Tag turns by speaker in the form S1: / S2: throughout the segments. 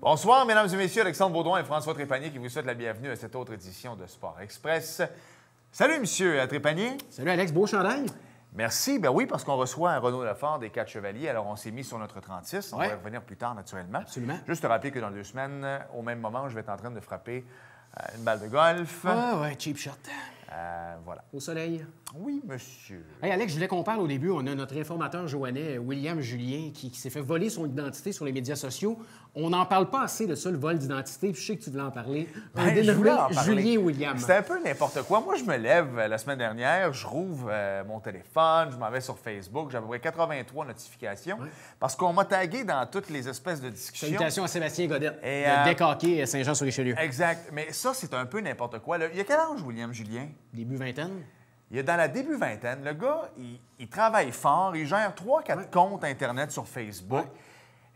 S1: Bonsoir, mesdames et messieurs, Alexandre Baudouin et François Trépanier qui vous souhaitent la bienvenue à cette autre édition de Sport Express. Salut, monsieur Trépanier.
S2: Salut, Alex. Beau chandail.
S1: Merci. Ben oui, parce qu'on reçoit un Renaud Lefort des 4 Chevaliers. Alors, on s'est mis sur notre 36. On va y revenir plus tard, naturellement.
S2: Absolument.
S1: Juste te rappeler que dans 2 semaines, au même moment, je vais être en train de frapper une balle de golf.
S2: Ah ouais, cheap shot.
S1: Voilà.
S2: Au soleil.
S1: Oui, monsieur.
S2: Hey Alex, je voulais qu'on parle au début. On a notre informateur joannais, William Julien, qui s'est fait voler son identité sur les médias sociaux. On n'en parle pas assez de ça, le vol d'identité. Puis je sais que tu voulais en parler.
S1: Je voulais en parler.
S2: Julien William.
S1: C'était un peu n'importe quoi. Moi, je me lève la semaine dernière, je rouvre mon téléphone, je m'en vais sur Facebook. J'ai à peu près 83 notifications parce qu'on m'a tagué dans toutes les espèces de discussions.
S2: Salutations à Sébastien Godette,
S1: Et,
S2: de Décaqué, Saint-Jean-sur-Richelieu.
S1: Exact. Mais ça, c'est un peu n'importe quoi. Là. Il y a quel âge, William Julien?
S2: Début vingtaine.
S1: Il est dans la début vingtaine. Le gars, il travaille fort. Il gère 3-4 comptes Internet sur Facebook.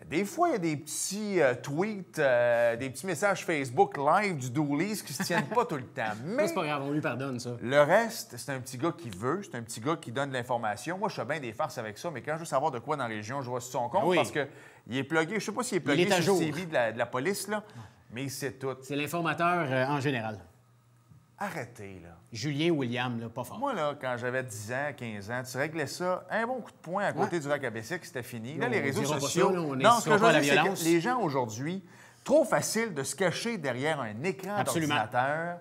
S1: Des fois, il y a des petits tweets, des petits messages Facebook live du Doolies qui se tiennent pas tout le temps. Mais
S2: C'est pas grave, on lui pardonne ça.
S1: le reste, c'est un petit gars qui veut, c'est un petit gars qui donne de l'information. Moi, je fais bien des farces avec ça, mais quand je veux savoir de quoi dans la région, je vois sur son compte parce qu'il est plugué. Je sais pas s'il est plugué sur le CV de la police, là, mais il sait tout.
S2: C'est l'informateur en général.
S1: Arrêtez, là.
S2: Julien William, là, pas fort.
S1: Moi, là, quand j'avais 10 ans, 15 ans, tu réglais ça, un bon coup de poing à côté du rack à bicycle, c'était fini. Là, les réseaux sociaux...
S2: Ça, là, on
S1: non, ce que je veux
S2: la
S1: dire, c'est
S2: violence.
S1: que les gens aujourd'hui, trop facile de se cacher derrière un écran d'ordinateur.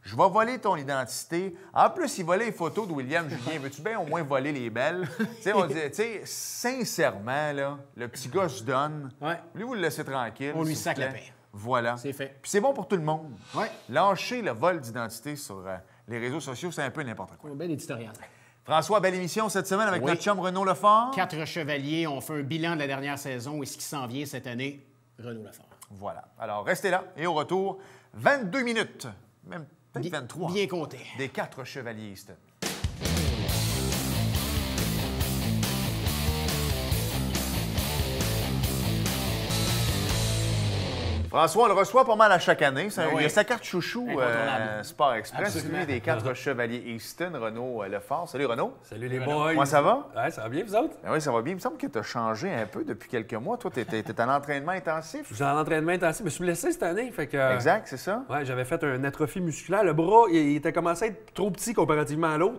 S1: Je vais voler ton identité. En plus, il volait les photos de William Julien. Veux-tu bien au moins voler les belles? On dit, sincèrement, là, le petit gars se donne. Voulez-vous le laisser tranquille?
S2: On lui sac la paix.
S1: Voilà.
S2: C'est fait.
S1: Puis c'est bon pour tout le monde.
S2: Ouais.
S1: Lâcher le vol d'identité sur les réseaux sociaux, c'est un peu n'importe quoi.
S2: Un bel éditorial.
S1: François, belle émission cette semaine avec notre chum Renaud Lefort.
S2: 4 chevaliers, on fait un bilan de la dernière saison et ce qui s'en vient cette année, Renaud Lefort.
S1: Voilà. Alors, restez là. Et au retour, 22 minutes, même peut-être 23.
S2: Bien compté.
S1: Des 4 chevaliers Easton. François, on le reçoit pas mal à chaque année. Il a sa carte chouchou Sport Express. Lui des 4 chevaliers Easton, Renaud Lefort. Salut Renaud.
S3: Salut les boys.
S1: Comment ça va?
S3: Ouais, ça va bien, vous autres?
S1: Ben oui, ça va bien. Il me semble que tu as changé un peu depuis quelques mois. Toi, tu étais en entraînement intensif.
S3: J'ai un entraînement intensif. Je me suis blessé cette année. Fait que,
S1: exact, c'est ça?
S3: Ouais, j'avais fait une atrophie musculaire. Le bras, il était commencé à être trop petit comparativement à l'autre.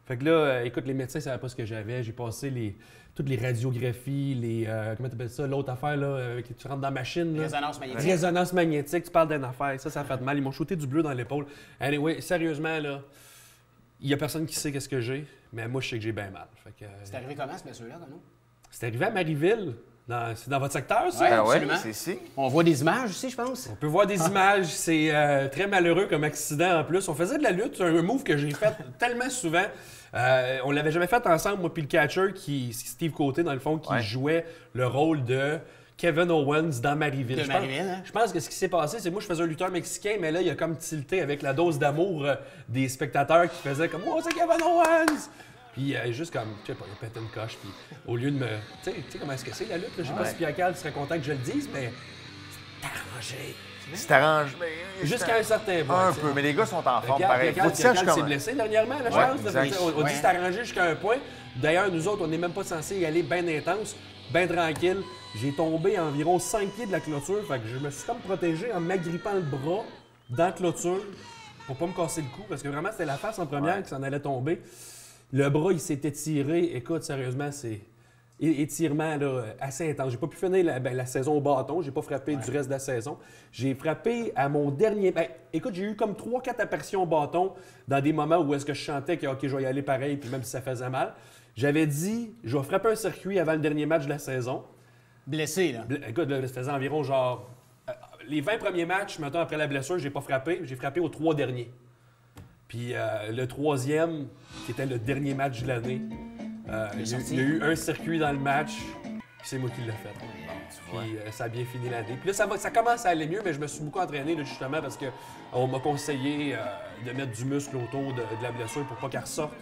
S3: Fait que là, écoute, les médecins ne savaient pas ce que j'avais. J'ai passé toutes les radiographies, comment tu appelles ça, l'autre affaire, là, que tu rentres dans la machine. Là.
S2: Résonance magnétique.
S3: Résonance magnétique, tu parles d'une affaire. Ça a fait mal. Ils m'ont shooté du bleu dans l'épaule. Anyway, sérieusement, là, il n'y a personne qui sait qu'est-ce que j'ai, mais moi, je sais que j'ai bien mal.
S2: C'est arrivé comment, ce monsieur-là, Renaud?
S3: C'est arrivé à Marieville. C'est dans votre secteur, ça?
S2: Oui, absolument.
S1: C'est ici.
S2: On voit des images aussi, je pense.
S3: On peut voir des images. C'est très malheureux comme accident en plus. On faisait de la lutte. C'est un move que j'ai fait tellement souvent. On l'avait jamais fait ensemble, moi puis le catcher, Steve Côté, dans le fond, qui jouait le rôle de Kevin Owens dans Marieville. Je pense que ce qui s'est passé, c'est que moi, je faisais un lutteur mexicain, mais là, il a comme tilté avec la dose d'amour des spectateurs qui faisaient comme « Oh, c'est Kevin Owens! » Puis juste comme, je sais pas, il a pété une coche, puis au lieu de me... Tu sais comment est-ce que c'est la lutte? Là? Je sais pas si Pierre-Carl serait content que je le dise, mais c'est arrangé.
S1: C'est arrangé.
S3: Jusqu'à un certain point.
S1: Un peu, mais les gars sont en forme, pareil.
S3: Pierre-Carl s'est blessé dernièrement, je pense. On dit
S1: que
S3: c'est arrangé jusqu'à un point. D'ailleurs, nous autres, on n'est même pas censé y aller bien intense, bien tranquille. J'ai tombé à environ 5 pieds de la clôture, fait que je me suis comme protégé en m'agrippant le bras dans la clôture pour pas me casser le cou, parce que vraiment, c'était la face en première qui s'en allait tomber. Le bras, il s'est étiré. Écoute, sérieusement, c'est étirement là, assez intense. J'ai pas pu finir la saison au bâton. J'ai pas frappé du reste de la saison. J'ai frappé à mon dernier... écoute, j'ai eu comme 3-4 apparitions au bâton dans des moments où est-ce que je chantais que OK, je vais y aller pareil, puis même si ça faisait mal. J'avais dit, je vais frapper un circuit avant le dernier match de la saison.
S2: Blessé, là.
S3: Écoute, là, ça faisait environ genre... les 20 premiers matchs, maintenant après la blessure, j'ai pas frappé. J'ai frappé aux 3 derniers. Puis le 3e, qui était le dernier match de l'année, il y a eu un circuit dans le match, puis c'est moi qui l'ai fait. Puis ça a bien fini l'année. Puis là, ça commence à aller mieux, mais je me suis beaucoup entraîné là, justement parce qu'on m'a conseillé de mettre du muscle autour de la blessure pour pas qu'elle ressorte.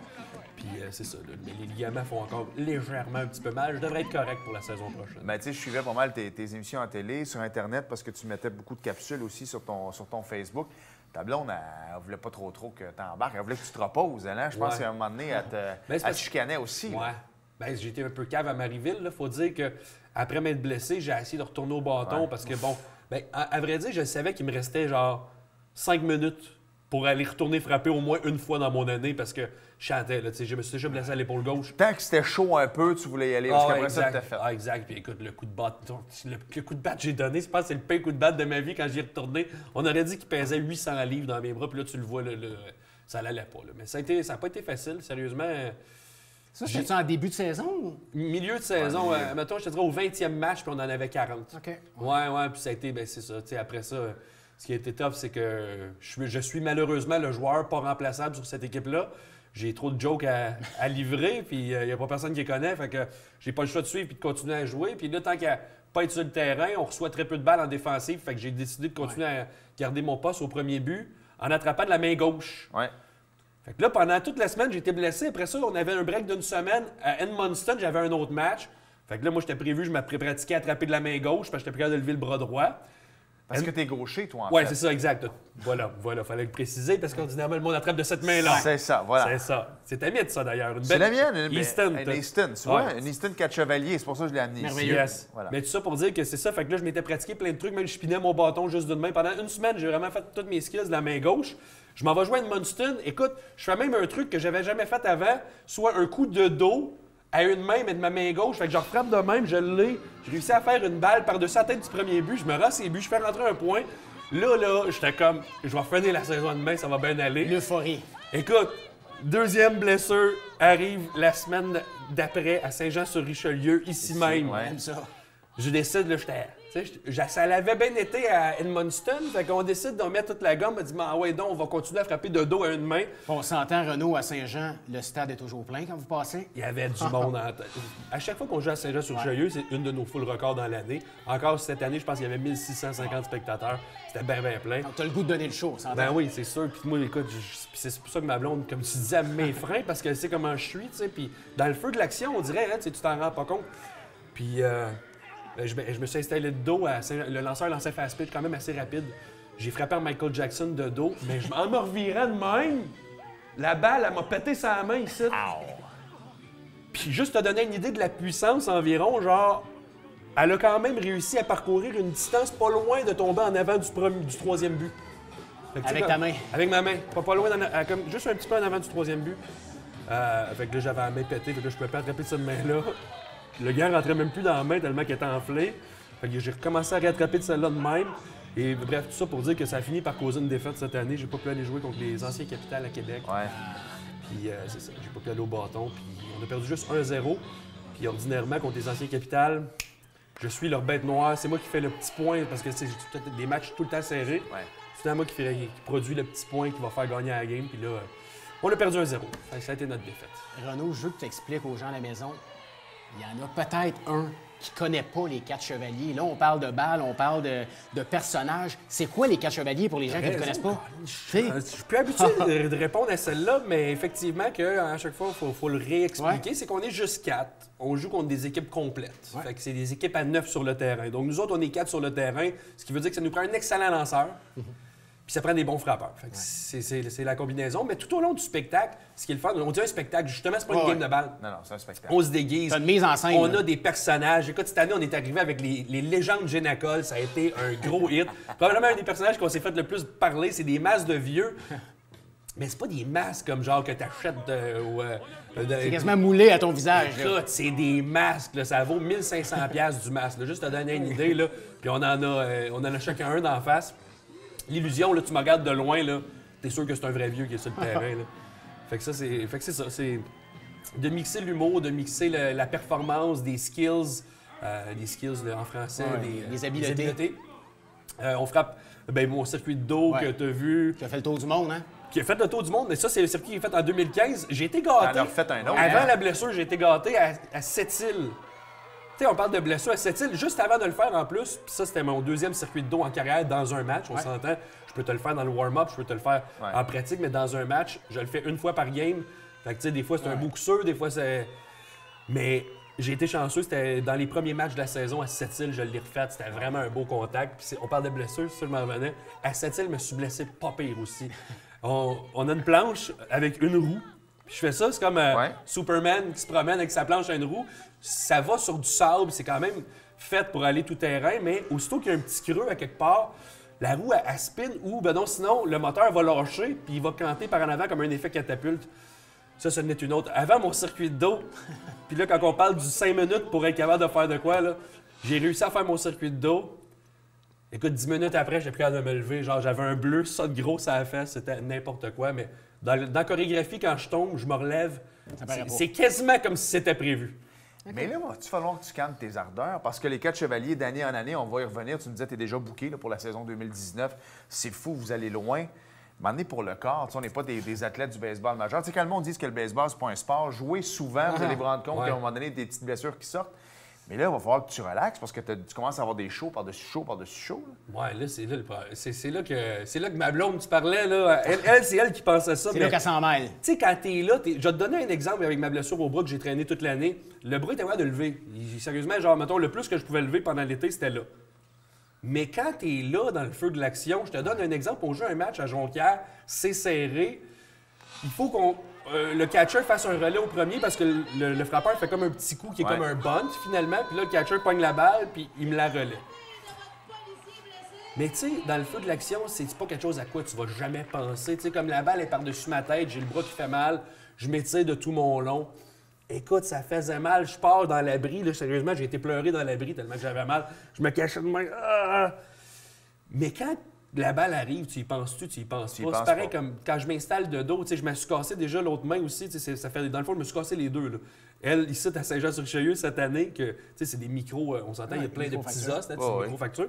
S3: Puis c'est ça, là, mais les ligaments font encore légèrement un petit peu mal. Je devrais être correct pour la saison prochaine.
S1: Ben, tu sais, je suivais pas mal tes émissions à télé, sur Internet, parce que tu mettais beaucoup de capsules aussi sur ton Facebook. Ta blonde, elle voulait pas trop que tu embarques. Elle voulait que tu te reposes. Hein? Je pense qu'à un moment donné, elle te chicanait aussi.
S3: Ouais. Ben, j'ai été un peu cave à Marieville. Il faut dire qu'après m'être blessé, j'ai essayé de retourner au bâton parce que, bon, Bien, à vrai dire, je savais qu'il me restait genre 5 minutes pour aller retourner frapper au moins une fois dans mon année parce que je chantais. Là, je me suis déjà blessé à l'épaule gauche.
S1: Tant que c'était chaud un peu, tu voulais y aller. Parce qu'après ça, tu t'as fait.
S3: Ah, exact. Puis écoute, le coup de batte que j'ai donné, je pense que c'est le pire coup de batte de ma vie quand j'y ai retourné. On aurait dit qu'il pesait 800 livres dans mes bras. Puis là, tu le vois, ça l'allait pas. Là. Mais ça n'a pas été facile, sérieusement.
S2: Ça, c'était en début de saison?
S3: Milieu de saison. Mettons, je te dirais au 20e match, puis on en avait 40.
S2: OK.
S3: Ouais, puis ça a été, ben c'est ça. Après ça, ce qui a été tough, c'est que je suis malheureusement le joueur pas remplaçable sur cette équipe-là. J'ai trop de jokes à livrer, puis il n'y a pas personne qui les connaît. Fait que j'ai pas le choix de suivre et de continuer à jouer. Puis là, tant qu'à pas être sur le terrain, on reçoit très peu de balles en défensive. Fait que j'ai décidé de continuer à garder mon poste au premier but en attrapant de la main gauche.
S1: Ouais.
S3: Fait que là, pendant toute la semaine, j'ai été blessé. Après ça, on avait un break d'une semaine. À Edmundston, j'avais un autre match. Fait que là, moi, j'étais prévu, je m'apprêtais pratiqué à attraper de la main gauche parce que j'étais prêt à lever le bras droit.
S1: Parce que t'es gaucher, toi, en fait.
S3: Oui, c'est ça, exact. Voilà, fallait le préciser parce qu'ordinairement, le monde attrape de cette main-là.
S1: C'est ça, voilà.
S3: C'est ça. C'est ta mienne, ça, d'ailleurs.
S1: C'est la mienne.
S3: Easton.
S1: Une Easton, tu vois, une Easton 4 chevaliers. C'est pour ça que je l'ai amené ici.
S2: Merveilleux.
S3: Yes.
S1: Voilà.
S3: Mais tout ça pour dire que c'est ça. Fait que là, je m'étais pratiqué plein de trucs. Même je pinais mon bâton juste d'une main. Pendant une semaine, j'ai vraiment fait toutes mes skills de la main gauche. Je m'en vais jouer à Edmundston. Écoute, je fais même un truc que j'avais jamais fait avant, soit un coup de dos à une main, mais de ma main gauche. Fait que je refrappe de même, je l'ai. J'ai réussi à faire une balle par-dessus la tête du premier but. Je me rends ses buts, je fais rentrer un point. Là, j'étais comme, je vais finir la saison demain, ça va bien aller.
S2: L'euphorie.
S3: Écoute, deuxième blessure arrive la semaine d'après à Saint-Jean-sur-Richelieu, ici même.
S1: ouais.
S2: J'aime ça.
S3: Je décide, là, ça l'avait bien été à Edmundston, fait qu'on décide d'en mettre toute la gomme. On dit, ah ouais, donc, on va continuer à frapper de dos à une main.
S2: On s'entend, Renaud, à Saint-Jean, le stade est toujours plein quand vous passez.
S3: Il y avait du monde en tête. À chaque fois qu'on joue à Saint-Jean-sur-Richelieu, c'est une de nos full records dans l'année. Encore cette année, je pense qu'il y avait 1650 spectateurs. C'était bien plein.
S2: Donc, t'as le goût de donner le show, on s'entend.
S3: Ben oui, c'est sûr. Puis moi, écoute, c'est pour ça que ma blonde, comme tu disais, elle me freins parce qu'elle sait comment je suis, tu sais. Puis dans le feu de l'action, on dirait, hein, tu t'en rends pas compte. Puis je me suis installé de dos. Le lanceur lançait fast pitch quand même assez rapide. J'ai frappé un Michael Jackson de dos, mais en me revirant de même, la balle, elle m'a pété sa main ici. Puis juste te donner une idée de la puissance environ, genre, elle a quand même réussi à parcourir une distance pas loin de tomber en avant du troisième but.
S2: Avec ta main.
S3: Avec ma main. Pas loin, comme juste un petit peu en avant du troisième but. Fait que là, j'avais la main pétée, fait que là, je pouvais pas attraper cette main-là. Le gars rentrait même plus dans la main tellement qu'il était enflé. Fait que j'ai recommencé à rattraper de celle-là de même. Et bref, tout ça pour dire que ça a fini par causer une défaite cette année. J'ai pas pu aller jouer contre les anciens Capitals à Québec.
S1: Ouais.
S3: Puis c'est ça, j'ai pas pu aller au bâton. Puis on a perdu juste 1-0. Puis ordinairement, contre les anciens Capitals, je suis leur bête noire. C'est moi qui fais le petit point parce que j'ai des matchs tout le temps serrés.
S1: Ouais.
S3: C'est moi qui produit le petit point qui va faire gagner la game. Puis là, on a perdu 1-0. Ça a été notre défaite.
S2: Renaud, je veux que tu expliques aux gens à la maison. Il y en a peut-être un qui ne connaît pas les 4 chevaliers. Là, on parle de balles, on parle de personnages. C'est quoi les 4 chevaliers pour les gens qui ne connaissent pas?
S3: Je suis plus habitué de répondre à celle-là, mais effectivement, à chaque fois, il faut le réexpliquer. Ouais. C'est qu'on est juste 4. On joue contre des équipes complètes. Ouais. Fait que c'est des équipes à 9 sur le terrain. Donc, nous autres, on est 4 sur le terrain, ce qui veut dire que ça nous prend un excellent lanceur. Puis ça prend des bons frappeurs. Fait que c'est la combinaison. Mais tout au long du spectacle, ce qui est le fun, on dit un spectacle, justement, c'est pas une game de balle.
S1: Non, c'est un spectacle.
S3: On se déguise.
S2: C'est une mise en scène.
S3: On a des personnages. Écoute, cette année, on est arrivé avec les légendes Génacol. Ça a été un gros hit. Probablement un des personnages qu'on s'est fait le plus parler, c'est des masques de vieux. Mais c'est pas des masques comme genre que t'achètes
S2: c'est quasiment moulé à ton visage.
S3: Écoute, c'est des masques. Là, ça vaut 1500$ du masque. Là, juste te donner une idée. Là. Puis on en a chacun un d'en face. L'illusion, là, tu me regardes de loin, là, t'es sûr que c'est un vrai vieux qui est sur le terrain. Là. Fait que c'est ça. C'est de mixer l'humour, de mixer la performance, des skills là, en français,
S2: des habiletés.
S3: On frappe mon circuit de dos que t'as vu.
S2: Qui a fait le tour du monde, hein?
S3: Qui a fait le tour du monde, mais ça, c'est le circuit qui est fait en 2015. J'ai été gâté.
S1: Elle a refait un autre.
S3: Avant la blessure, j'ai été gâté à Sept-Îles. Tu sais, on parle de blessure à Sept-Îles. Juste avant de le faire en plus, puis ça, c'était mon deuxième circuit de dos en carrière dans un match. On s'entend. Je peux te le faire dans le warm-up, je peux te le faire en pratique, mais dans un match, je le fais une fois par game. Fait que, tu sais, des fois, c'est un bout sûr, des fois, c'est. Mais j'ai été chanceux. C'était dans les premiers matchs de la saison à Sept-Îles, je l'ai refait. C'était vraiment un beau contact. Puis on parle de blessure, si je m'en revenais. À Sept-Îles, je me suis blessé pas pire aussi. On a une planche avec une roue. Puis je fais ça, c'est comme Superman qui se promène avec sa planche à une roue. Ça va sur du sable, c'est quand même... faite pour aller tout terrain, mais aussitôt qu'il y a un petit creux à quelque part, la roue, elle spin ou, ben non, sinon, le moteur va lâcher puis il va canter par en avant comme un effet catapulte. Ça n'est une autre. Avant mon circuit de dos, puis là, quand on parle du 5 minutes pour être capable de faire de quoi, là, j'ai réussi à faire mon circuit de dos. Écoute, 10 minutes après, j'ai pris à de me lever. Genre, j'avais un bleu, ça de gros, ça a fait, c'était n'importe quoi. Mais dans la chorégraphie, quand je tombe, je me relève. C'est quasiment comme si c'était prévu.
S1: Okay. Mais là, va-tu falloir que tu calmes tes ardeurs? Parce que les 4 chevaliers, d'année en année, on va y revenir. Tu nous disais que tu es déjà booké là, pour la saison 2019. C'est fou, vous allez loin. M'en est pour le corps. On n'est pas des athlètes du baseball majeur. Tu sais, quand le monde dit que le baseball, c'est pas un sport, jouer souvent, vous allez vous rendre compte qu'à un moment donné, des petites blessures qui sortent. Mais là, il va falloir que tu relaxes parce que tu commences à avoir des shows par-dessus shows par-dessus shows.
S3: Ouais, là, c'est là que ma blonde, tu parlais, là. Elle c'est elle qui pensait ça.
S2: C'est là qu'elle s'en mêle.
S3: Tu sais, quand t'es là, je vais te donner un exemple avec ma blessure au bras que j'ai traîné toute l'année. Le bras était capable de lever. Sérieusement, genre, mettons, le plus que je pouvais lever pendant l'été, c'était là. Mais quand t'es là, dans le feu de l'action, je te donne un exemple. On joue un match à Jonquière, c'est serré. Il faut qu'on... le catcher fasse un relais au premier parce que le frappeur fait comme un petit coup qui est comme un bunt finalement. Puis là, le catcher pogne la balle puis il me la relaie. Mais tu sais, dans le feu de l'action, c'est pas quelque chose à quoi tu vas jamais penser. Tu sais, comme la balle est par-dessus ma tête, j'ai le bras qui fait mal, je m'étire de tout mon long. Écoute, ça faisait mal. Je pars dans l'abri. Là, sérieusement, j'ai été pleurer dans l'abri tellement que j'avais mal. Je me cachais de main. Ah! Mais quand la balle arrive, tu y penses-tu, tu y penses pas. C'est pareil comme quand je m'installe de dos, je me suis cassé déjà l'autre main aussi. Ça fait, dans le fond, je me suis cassé les deux. Là. Elle, ici, à Saint-Jean-sur-Richelieu, cette année, que c'est des micros, on s'entend, il y a plein de petits os, c'est des micro-fractures.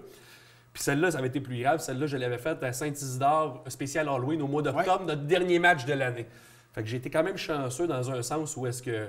S3: Puis celle-là, ça avait été plus grave. Celle-là, je l'avais faite à Saint-Isidore, spécial Halloween, au mois d'octobre, notre dernier match de l'année. Fait que j'ai été quand même chanceux dans un sens où est-ce que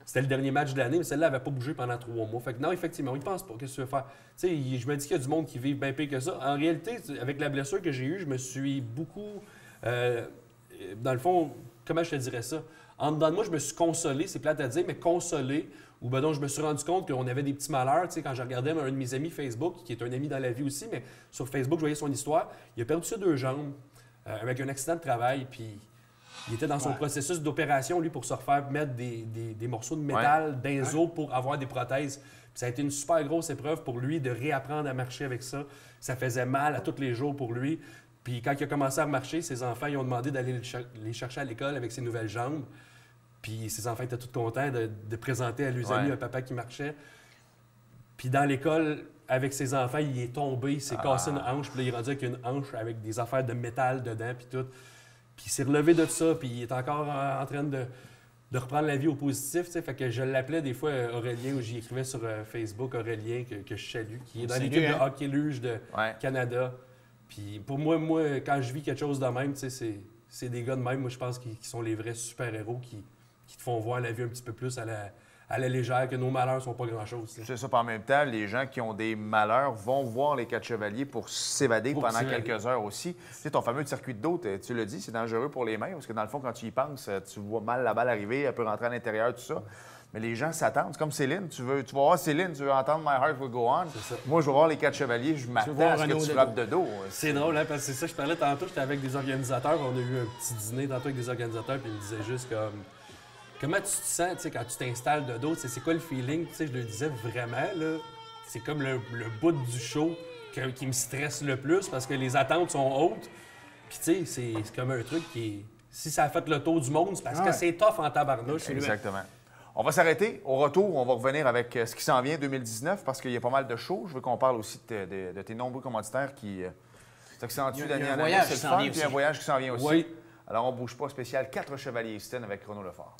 S3: c'était le dernier match de l'année, mais celle-là n'avait pas bougé pendant 3 mois. Fait que non, effectivement, on ne pense pas. Qu'est-ce que tu veux faire? Tu sais, je me dis qu'il y a du monde qui vit bien pire que ça. En réalité, avec la blessure que j'ai eue, je me suis beaucoup... dans le fond, comment je te dirais ça? En dedans de moi, je me suis consolé, c'est plate à dire, mais consolé, ou ben donc je me suis rendu compte qu'on avait des petits malheurs. Tu sais, quand je regardais un de mes amis Facebook, qui est un ami dans la vie aussi, mais sur Facebook, je voyais son histoire, il a perdu ses 2 jambes avec un accident de travail, puis... Il était dans son processus d'opération, lui, pour se refaire mettre des morceaux de métal dans les os pour avoir des prothèses. Puis ça a été une super grosse épreuve pour lui de réapprendre à marcher avec ça. Ça faisait mal à tous les jours pour lui. Puis quand il a commencé à marcher, ses enfants, ils ont demandé d'aller les chercher à l'école avec ses nouvelles jambes. Puis ses enfants étaient tous contents de présenter à leurs amis un papa qui marchait. Puis dans l'école, avec ses enfants, il est tombé, il s'est cassé une hanche. Puis là, il est rendu avec une hanche avec des affaires de métal dedans, puis tout. Puis il s'est relevé de ça, puis il est encore en train de reprendre la vie au positif. T'sais. Fait que je l'appelais des fois Aurélien, ou j'y écrivais sur Facebook Aurélien, que je salue, qui est dans l'équipe de hockey luge de Canada. Puis pour moi, quand je vis quelque chose de même, c'est des gars de même, moi je pense, qui sont les vrais super-héros, qui te font voir la vie un petit peu plus à la légère, que nos malheurs sont pas grand-chose.
S1: C'est ça, en même temps, les gens qui ont des malheurs vont voir les 4 chevaliers pour s'évader pendant quelques heures aussi. Tu sais, ton fameux circuit de dos, tu le dis, c'est dangereux pour les mains, parce que dans le fond, quand tu y penses, tu vois mal la balle arriver, elle peut rentrer à l'intérieur, tout ça. Mais les gens s'attendent. C'est comme Céline. Tu vas voir Céline, tu veux entendre My Heart Will Go On. Moi, je vais voir les 4 chevaliers, je m'attends à ce que tu frappes de dos.
S3: C'est drôle, hein, parce que c'est ça, je parlais tantôt, j'étais avec des organisateurs, on a eu un petit dîner tantôt avec des organisateurs, puis ils me disaient juste comme... Comment tu te sens quand tu t'installes de dos? C'est quoi le feeling? Je le disais vraiment, là, c'est comme le bout du show qui me stresse le plus parce que les attentes sont hautes. Puis tu sais, c'est comme un truc qui est... Si ça a fait le tour du monde, c'est parce que c'est tough en tabarnouche.
S1: Exactement. On va s'arrêter. Au retour, on va revenir avec ce qui s'en vient 2019 parce qu'il y a pas mal de shows. Je veux qu'on parle aussi de tes nombreux commanditaires qui s'accentuent d'année en année. C'est le fun, puis il y a un voyage qui s'en vient aussi.
S3: Oui.
S1: Alors, on ne bouge pas. Spécial 4 chevaliers Easton avec Renaud Lefort.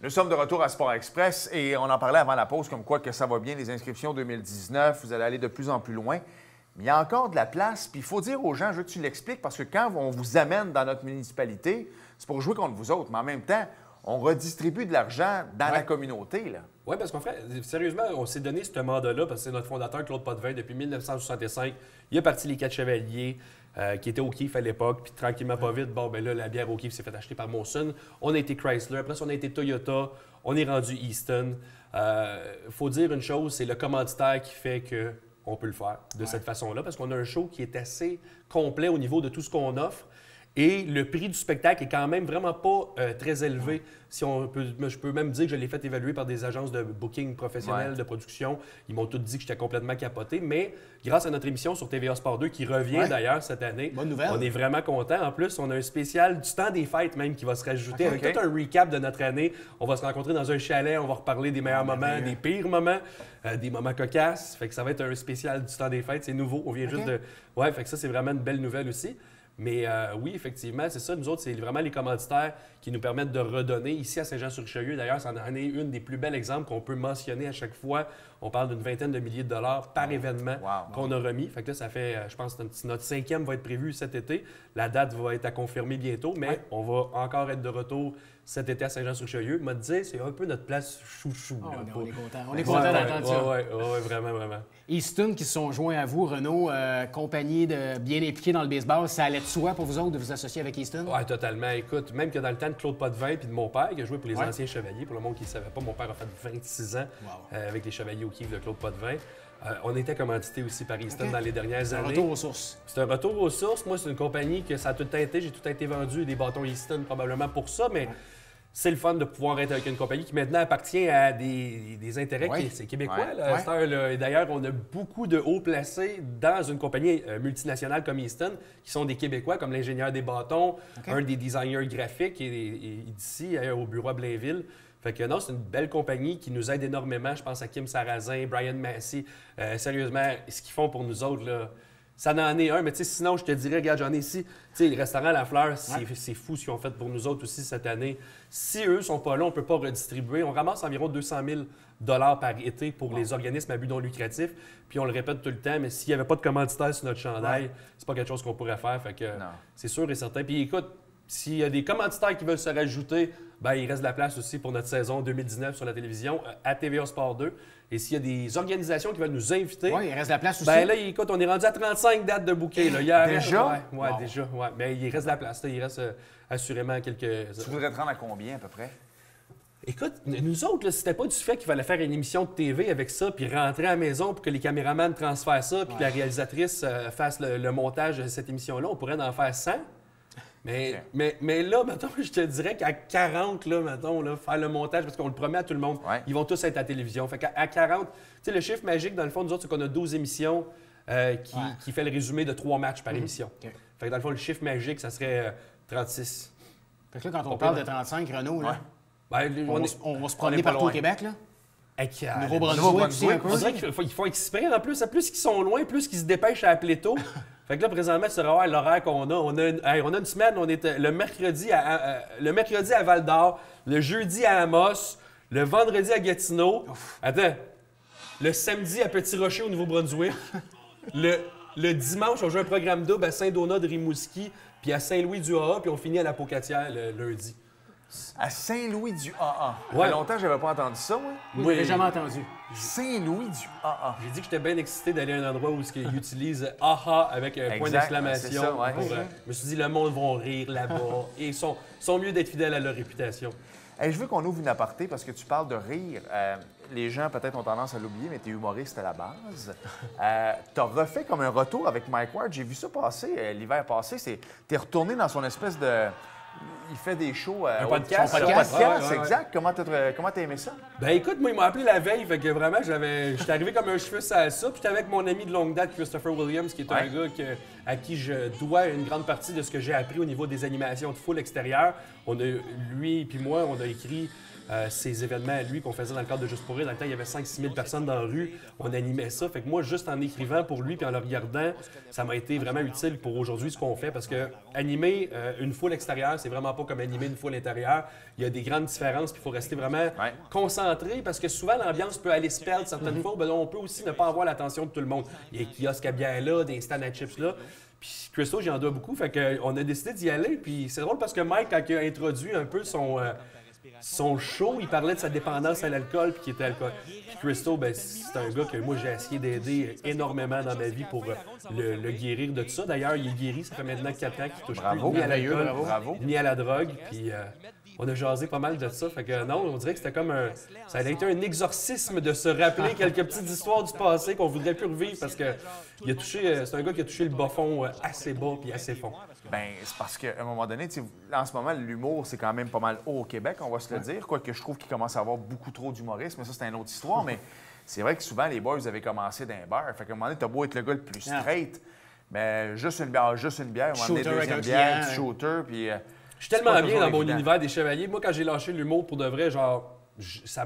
S1: Nous sommes de retour à Sport Express et on en parlait avant la pause comme quoi que ça va bien, les inscriptions 2019, vous allez aller de plus en plus loin. Mais il y a encore de la place, puis il faut dire aux gens, je veux que tu l'expliques, parce que quand on vous amène dans notre municipalité, c'est pour jouer contre vous autres, mais en même temps, on redistribue de l'argent dans la communauté, là.
S3: Oui, parce qu'en fait, sérieusement, on s'est donné ce mandat-là parce que c'est notre fondateur, Claude Potvin, depuis 1965. Il a parti les 4 chevaliers qui étaient au Keef à l'époque. Puis tranquillement, pas vite, bon, ben là, la bière au Keef s'est fait acheter par Molson. On a été Chrysler. Après ça, on a été Toyota. On est rendu Easton. Il faut dire une chose, c'est le commanditaire qui fait qu'on peut le faire de cette façon-là parce qu'on a un show qui est assez complet au niveau de tout ce qu'on offre. Et le prix du spectacle est quand même vraiment pas très élevé. Si je peux même dire que je l'ai fait évaluer par des agences de booking professionnelles, de production. Ils m'ont tous dit que j'étais complètement capoté. Mais grâce à notre émission sur TVA Sport 2, qui revient d'ailleurs cette année,
S2: bonne nouvelle.
S3: On est vraiment contents. En plus, on a un spécial du temps des fêtes même qui va se rajouter avec tout un recap de notre année. On va se rencontrer dans un chalet, on va reparler des meilleurs moments, des pires moments, des moments cocasses. Fait que ça va être un spécial du temps des fêtes. C'est nouveau. On vient juste de... Ouais, fait que ça, c'est vraiment une belle nouvelle aussi. Mais oui, effectivement, c'est ça. Nous autres, c'est vraiment les commanditaires qui nous permettent de redonner. Ici, à Saint-Jean-sur-Richelieu, d'ailleurs, ça en est une des plus belles exemples qu'on peut mentionner à chaque fois. On parle d'une vingtaine de milliers de dollars par événement qu'on a remis. Fait que là, ça fait, je pense que notre 5e va être prévu cet été. La date va être à confirmer bientôt, mais on va encore être de retour cet été à Saint-Jean-sur-Richelieu. M'a dit, c'est un peu notre place chouchou.
S2: On est content. On est content d'entendre ça.
S3: Oui, vraiment, vraiment.
S2: Easton qui se sont joints à vous, Renaud, compagnie de bien impliquée dans le baseball, ça allait de soi pour vous autres de vous associer avec Easton?
S3: Oui, totalement. Écoute, même que dans le temps de Claude Potvin puis de mon père, qui a joué pour les anciens Chevaliers, pour le monde qui ne savait pas, mon père a fait 26 ans avec les Chevaliers au Keef de Claude Potvin. On était commandité aussi par Easton dans les dernières années.
S2: Un retour aux sources.
S3: C'est un retour aux sources. Moi, c'est une compagnie que ça a tout été. J'ai tout été vendu des bâtons Easton probablement pour ça, mais c'est le fun de pouvoir être avec une compagnie qui maintenant appartient à des intérêts c'est québécois. Et d'ailleurs, on a beaucoup de hauts placés dans une compagnie multinationale comme Easton qui sont des Québécois, comme l'ingénieur des bâtons, un des designers graphiques et d'ici, au bureau à Blainville. Fait que non, c'est une belle compagnie qui nous aide énormément. Je pense à Kim Sarrazin, Brian Massey. Sérieusement, ce qu'ils font pour nous autres, là, ça en est un. Mais sinon, je te dirais, regarde, j'en ai ici. Le restaurant La Fleur, c'est fou ce qu'ils ont fait pour nous autres aussi cette année. Si eux ne sont pas là, on ne peut pas redistribuer. On ramasse environ 200 000 $ par été pour les organismes à but non lucratif. Puis on le répète tout le temps, mais s'il n'y avait pas de commanditaire sur notre chandail, c'est pas quelque chose qu'on pourrait faire. Fait que c'est sûr et certain. Puis écoute, s'il y a des commanditaires qui veulent se rajouter, ben, il reste de la place aussi pour notre saison 2019 sur la télévision à TVA Sport 2. Et s'il y a des organisations qui veulent nous inviter...
S2: Oui, il reste de la place aussi.
S3: Ben là, écoute, on est rendu à 35 dates de bouquet. Là.
S1: Déjà?
S3: Oui, déjà. Ouais. Mais il reste de la place. Là. Il reste assurément quelques...
S1: Tu voudrais te rendre à combien, à peu près?
S3: Écoute, nous autres, là, c'était pas du fait qu'il fallait faire une émission de TV avec ça, puis rentrer à la maison pour que les caméramans transfèrent ça, puis que la réalisatrice fasse le montage de cette émission-là. On pourrait en faire 100. Mais là, mettons, je te dirais qu'à 40, là, mettons, là, faire le montage, parce qu'on le promet à tout le monde, ils vont tous être à la télévision. Fait qu'à 40, tu sais, le chiffre magique, dans le fond, nous autres, c'est qu'on a 12 émissions qui fait le résumé de 3 matchs par émission. Fait que dans le fond, le chiffre magique, ça serait 36.
S2: Fait que là, quand on parle de 35, Renaud, là, on va se promener partout au Québec, là?
S3: Nouveau-Brunswick, on dirait qu'il faut exprès. En plus qu'ils sont loin, plus qu'ils se dépêchent à appeler tôt. Fait que là, présentement, tu vas voir l'horaire qu'on a. On a une semaine, on est le mercredi à Val-d'Or, le jeudi à Amos, le vendredi à Gatineau. Attends, le samedi à Petit-Rocher au Nouveau-Brunswick. Le dimanche, on joue un programme double à Saint-Donat de Rimouski, puis à Saint-Louis-du-AA, puis on finit à la Pocatière le lundi.
S1: À Saint-Louis-du-AA. Ça
S3: Ouais.
S1: fait longtemps que je n'avais pas entendu ça, moi.
S2: Oui, j'ai jamais entendu.
S1: Saint-Louis-du-AA.
S3: J'ai dit que j'étais bien excité d'aller à un endroit où ils utilisent « aha » avec un point d'exclamation.
S1: C'est ça, ouais.
S3: Je me suis dit, le monde va rire là-bas et ils sont mieux d'être fidèles à leur réputation.
S1: Hey, je veux qu'on ouvre une aparté parce que tu parles de rire. Les gens peut-être ont tendance à l'oublier, mais tu es humoriste à la base. Tu as refait comme un retour avec Mike Ward. J'ai vu ça passer l'hiver passé. Tu es retourné dans son espèce de... Il fait des shows.
S3: Un podcast.
S1: Un podcast,
S3: Ouais.
S1: exact. Comment t'as aimé ça?
S3: Ben écoute, moi, ils m'ont appelé la veille, fait que vraiment, j'étais arrivé comme un cheveu à ça. Puis j'étais avec mon ami de longue date, Christopher Williams, qui est un gars à qui je dois une grande partie de ce que j'ai appris au niveau des animations de foule extérieure. Lui et moi, on a écrit ces événements à lui qu'on faisait dans le cadre de Juste pour rire. Dans le temps, il y avait 5-6 000 personnes dans la rue. On animait ça. Fait que moi, juste en écrivant pour lui puis en le regardant, ça m'a été vraiment utile pour aujourd'hui ce qu'on fait. Parce que animer une foule extérieure, c'est vraiment pas comme animer une foule intérieure. Il y a des grandes différences puis il faut rester vraiment concentré parce que souvent, l'ambiance peut aller se perdre certaines fois. Ben, on peut aussi ne pas avoir l'attention de tout le monde. Il y a des kiosques à bière là, des stands à chips là. Puis Christo, j'en dois beaucoup. Fait qu'on a décidé d'y aller. Puis c'est drôle parce que Mike, quand il a introduit un peu son show, il parlait de sa dépendance à l'alcool puis qu'il était alcool. Puis Christo, ben, c'est un gars que moi, j'ai essayé d'aider énormément dans ma vie pour le guérir de tout ça. D'ailleurs, il est guéri, ça fait maintenant 4 ans qu'il touche plus ni à l'alcool, ni à la drogue. Puis on a jasé pas mal de ça. Fait que non, on dirait que c'était comme ça a été un exorcisme de se rappeler quelques petites histoires du passé qu'on voudrait plus revivre parce que c'est un gars qui a touché le bas fond assez bas puis assez fond.
S1: Ben c'est parce qu'à un moment donné, en ce moment, l'humour, c'est quand même pas mal haut au Québec, on va se le dire. Quoique je trouve qu'il commence à avoir beaucoup trop d'humoristes, mais ça, c'est une autre histoire. Mais c'est vrai que souvent, les boys avaient commencé dans un bar. Fait qu'à un moment donné, t'as beau être le gars le plus straight, mais juste une bière, à un moment donné, deuxième bière, petit shooter, puis...
S3: je suis tellement bien dans mon univers des chevaliers. Moi, quand j'ai lâché l'humour, pour de vrai, genre, ça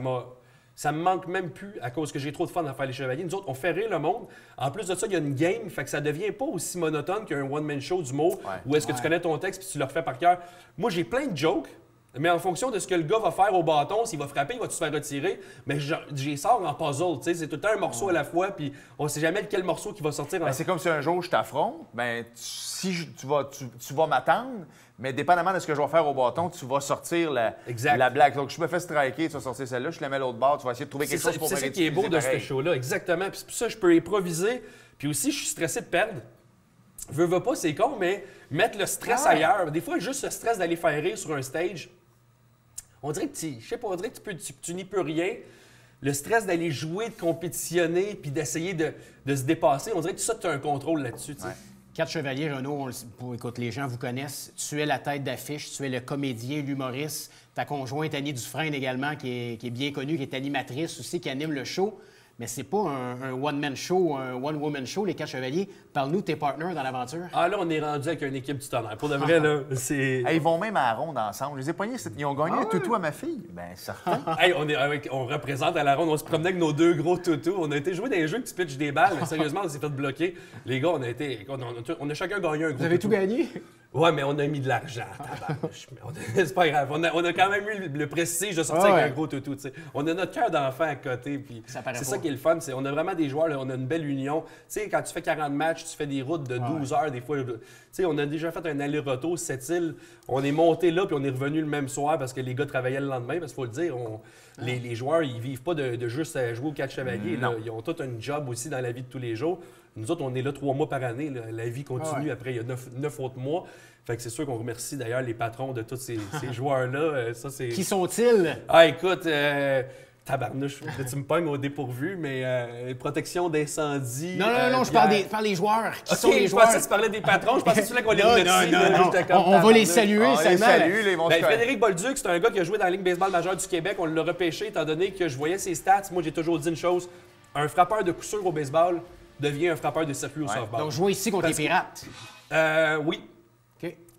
S3: me manque même plus à cause que j'ai trop de fun à faire les chevaliers. Nous autres, on fait rire le monde. En plus de ça, il y a une game, fait que ça devient pas aussi monotone qu'un one-man show d'humour où est-ce que tu connais ton texte puis tu le refais par cœur. Moi, j'ai plein de jokes, mais en fonction de ce que le gars va faire au bâton, s'il va frapper, il va se faire retirer, mais j'y sors en puzzle. C'est tout le temps un morceau à la fois, puis on sait jamais quel morceau qui va sortir.
S1: C'est comme si un jour je t'affronte, tu vas m'attendre, mais dépendamment de ce que je vais faire au bâton, tu vas sortir la blague. Donc, je me fais striker, tu vas sortir celle-là, je la mets à l'autre bord, tu vas essayer de trouver quelque chose pour me réutiliser.
S3: C'est ça qui est beau de ce show-là, exactement. Puis c'est pour ça que je peux improviser. Puis aussi, je suis stressé de perdre. Veux pas, c'est con, mais mettre le stress ailleurs. Des fois, juste le stress d'aller faire rire sur un stage, on dirait que tu n'y peux rien. Le stress d'aller jouer, de compétitionner, puis d'essayer de se dépasser, on dirait que ça, tu as un contrôle là-dessus. Ouais.
S2: 4 chevaliers, Renaud, écoute, les gens vous connaissent. Tu es la tête d'affiche, tu es le comédien, l'humoriste. Ta conjointe Annie Dufresne également, qui est bien connue, qui est animatrice aussi, qui anime le show. Mais c'est pas un one-man show, un one-woman show, les 4 chevaliers. Parle-nous de tes partenaires dans l'aventure.
S3: Ah là, on est rendu avec une équipe du tonnerre. Pour de vrai, là, c'est...
S1: Ils vont même à la ronde ensemble. Je les ai pognés, ils ont gagné un toutou à ma fille. Ben certain.
S3: On représente à la ronde. On se promenait avec nos 2 gros toutous. On a été jouer dans les jeux que tu pitches des balles. Mais sérieusement, on s'est fait bloquer. Les gars, on a chacun gagné un gros
S2: Vous avez
S3: toutou.
S2: tout gagné?
S3: Ouais, mais on a mis de l'argent. C'est pas grave. On a quand même eu le prestige de sortir avec un gros toutou. T'sais. On a notre cœur d'enfant à côté. Puis c'est ça qui est le fun. On a vraiment des joueurs. Là, on a une belle union. T'sais, quand tu fais 40 matchs, tu fais des routes de 12 heures. Des fois, on a déjà fait un aller-retour. Cette île, on est monté là puis on est revenu le même soir parce que les gars travaillaient le lendemain. Parce qu'il faut le dire, les joueurs, ils vivent pas de juste jouer aux 4 chevaliers. Là. Ils ont tout un job aussi dans la vie de tous les jours. Nous autres, on est là 3 mois par année. Là. La vie continue. Après, il y a 9 autres mois. Fait que c'est sûr qu'on remercie d'ailleurs les patrons de tous ces joueurs-là.
S2: Qui sont-ils?
S3: Ah, écoute, tabarnouche, tu me pognes au dépourvu, mais protection d'incendie.
S2: Non, je parle des joueurs. Qui sont les joueurs?
S3: Je pensais que tu parlais des patrons. Je pensais que tu voulais qu'on les remercie.
S2: On va les saluer.
S3: Frédéric Bolduc, c'est un gars qui a joué dans la Ligue baseball majeure du Québec. On l'a repêché étant donné que je voyais ses stats. Moi, j'ai toujours dit une chose. Un frappeur de coup sûr au baseball devient un frappeur de circuit au softball.
S2: Donc, jouer ici contre les Pirates.
S3: Oui.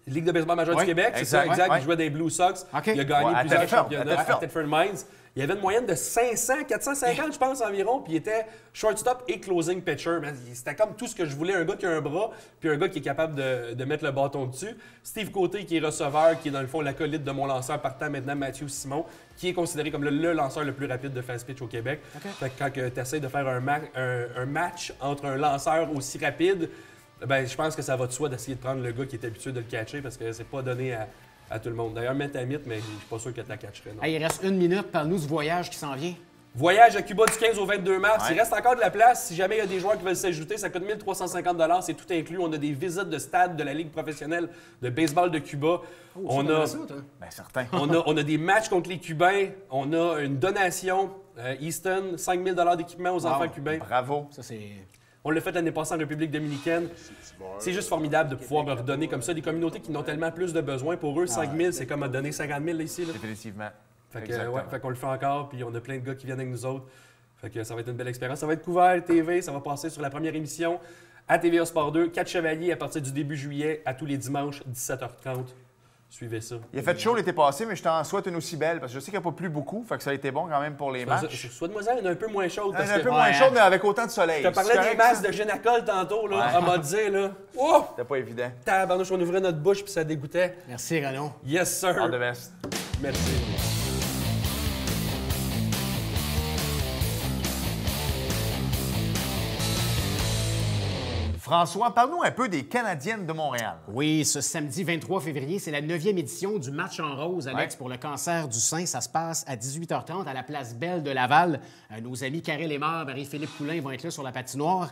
S3: Ligue de baseball majeure du Québec, c'est ça, exact. Il jouait dans les Blue Sox. Il a gagné plusieurs championnats à Thetford Mines. Il avait une moyenne de 450, je pense, environ, puis il était shortstop et closing pitcher. C'était comme tout ce que je voulais, un gars qui a un bras, puis un gars qui est capable de mettre le bâton dessus. Steve Côté, qui est receveur, qui est dans le fond l'acolyte de mon lanceur partant maintenant, Mathieu Simon, qui est considéré comme le lanceur le plus rapide de fast pitch au Québec. Fait que quand tu essaies de faire un match entre un lanceur aussi rapide, ben, je pense que ça va de soi d'essayer de prendre le gars qui est habitué de le catcher parce que c'est pas donné à tout le monde. D'ailleurs, mets ta mythe, mais je suis pas sûr que tu la catcherais.
S2: Il reste 1 minute. Parle-nous du voyage qui s'en vient.
S3: Voyage à Cuba du 15 au 22 mars. Il reste encore de la place. Si jamais il y a des joueurs qui veulent s'ajouter, ça coûte 1 350 $. C'est tout inclus. On a des visites de stade de la Ligue professionnelle de baseball de Cuba. On a des matchs contre les Cubains. On a une donation Easton, 5 000 $ d'équipement aux enfants cubains.
S1: Bravo.
S2: Ça, c'est...
S3: On l'a fait l'année passée en République dominicaine. C'est juste formidable de pouvoir leur donner comme ça des communautés qui n'ont tellement plus de besoins. Pour eux, 5 000, c'est comme donner 50 000 ici. Là.
S1: Définitivement.
S3: Fait qu'on le fait encore, puis on a plein de gars qui viennent avec nous autres. Fait que ça va être une belle expérience. Ça va être couvert TV, ça va passer sur la première émission à TVA Sport 2, 4 chevaliers à partir du début juillet, à tous les dimanches, 17h30. Suivez ça.
S1: Il a fait chaud l'été passé, mais je t'en souhaite une aussi belle, parce que je sais qu'il n'y a pas plu beaucoup, fait que ça a été bon quand même pour les matchs.
S3: Souhaite-moi-en une un peu moins chaude.
S1: Un peu moins chaude, mais avec autant de soleil.
S3: Tu parlais des masses de Génacol tantôt, là, à m'a dit, là. Oh!
S1: C'était pas évident.
S3: Tabarnouche, on ouvrait notre bouche puis ça dégoûtait.
S2: Merci, Renaud.
S3: Yes, sir.
S1: All the best.
S3: Merci.
S1: François, parle-nous un peu des Canadiennes de Montréal.
S2: Oui, ce samedi 23 février, c'est la 9e édition du Match en rose, Alex, pour le cancer du sein. Ça se passe à 18h30 à la place Belle de Laval. Nos amis Karel Aymar, Marie-Philippe Poulain vont être là sur la patinoire.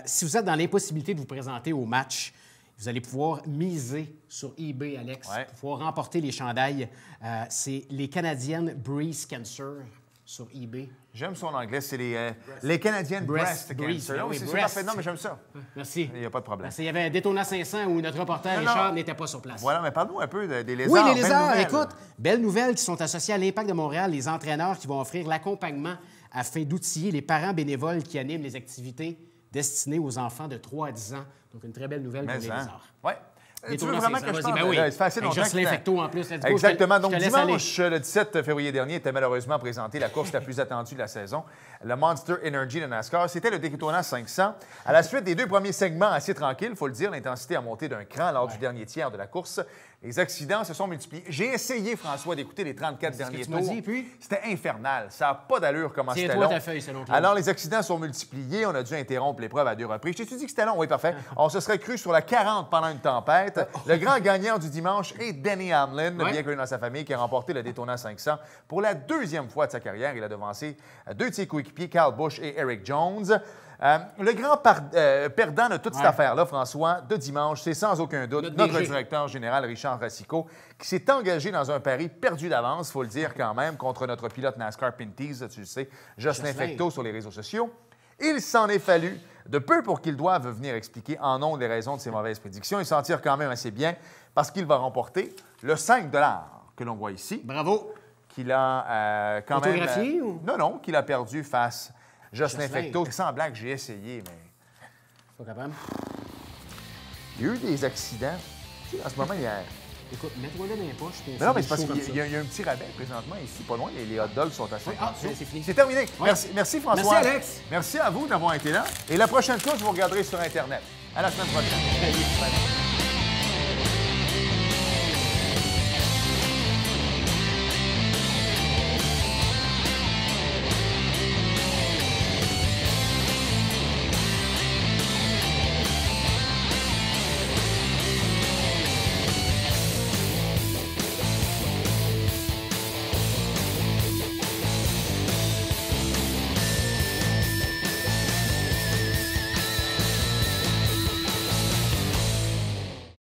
S2: Si vous êtes dans l'impossibilité de vous présenter au match, vous allez pouvoir miser sur eBay, Alex, pour pouvoir remporter les chandails. C'est les Canadiennes Breast Cancer sur eBay.
S1: J'aime son anglais, c'est les Canadiennes Breast Cancer.
S2: Oui,
S1: c'est parfait. Non, mais j'aime ça.
S2: Merci.
S1: Il n'y a pas de problème.
S2: Merci. Il y avait un Daytona 500 où notre reporter Richard n'était pas sur place.
S1: Voilà, mais parle-nous un peu des lézards.
S2: Oui, les lézards. Écoute, belles nouvelles qui sont associées à l'Impact de Montréal, les entraîneurs qui vont offrir l'accompagnement afin d'outiller les parents bénévoles qui animent les activités destinées aux enfants de 3 à 10 ans. Donc, une très belle nouvelle pour les lézards.
S1: Oui. Tu veux vraiment que je parle?
S2: Ben oui.
S1: C'est facile.
S2: Jocelyn Fecteau en plus.
S1: Exactement. Donc, dimanche, le 17 février dernier, était malheureusement présenté la course la plus attendue de la saison, le Monster Energy de NASCAR. C'était le Daytona 500. À la suite des 2 premiers segments assez tranquilles, il faut le dire, l'intensité a monté d'un cran lors du dernier tiers de la course. Les accidents se sont multipliés. J'ai essayé, François, d'écouter les 34 derniers tours. C'était infernal. Ça n'a pas d'allure comment c'était long. Alors, les accidents sont multipliés. On a dû interrompre l'épreuve à 2 reprises. T'ai-tu dit que c'était long? Oui, parfait. On se serait cru sur la 40 pendant une tempête. Le grand gagnant du dimanche est Denny Hamlin, bien connu dans sa famille, qui a remporté le Daytona 500 pour la 2e fois de sa carrière. Il a devancé 2 de ses coéquipiers, Kyle Busch et Eric Jones. Le grand perdant de toute cette affaire-là, François, de dimanche, c'est sans aucun doute notre directeur général, Richard Racicot, qui s'est engagé dans un pari perdu d'avance, il faut le dire quand même, contre notre pilote NASCAR Pinty's, tu le sais, Jocelyn Fecteau sur les réseaux sociaux. Il s'en est fallu de peu pour qu'il doive venir expliquer en ondes les raisons de ses mauvaises prédictions et s'en tire quand même assez bien parce qu'il va remporter le 5 $ que l'on voit ici.
S2: Bravo!
S1: Qu'il a quand même...
S2: Photographié ou?
S1: Non, qu'il a perdu face Jocelyn Fecteau. Sans blague, j'ai essayé, mais...
S2: Pas capable.
S1: Il y a eu des accidents. Tu sais, en ce moment, il y a...
S2: Écoute, mets-toi là dans les poches.
S1: Non, mais c'est parce qu'il y a un petit rabais présentement ici, pas loin. Les hot dogs sont à 50 sous.
S2: C'est fini.
S1: C'est terminé. Ouais. Merci, François.
S2: Merci, Alex.
S1: Merci à vous d'avoir été là. Et la prochaine fois, je vous regarderai sur Internet. À la semaine prochaine.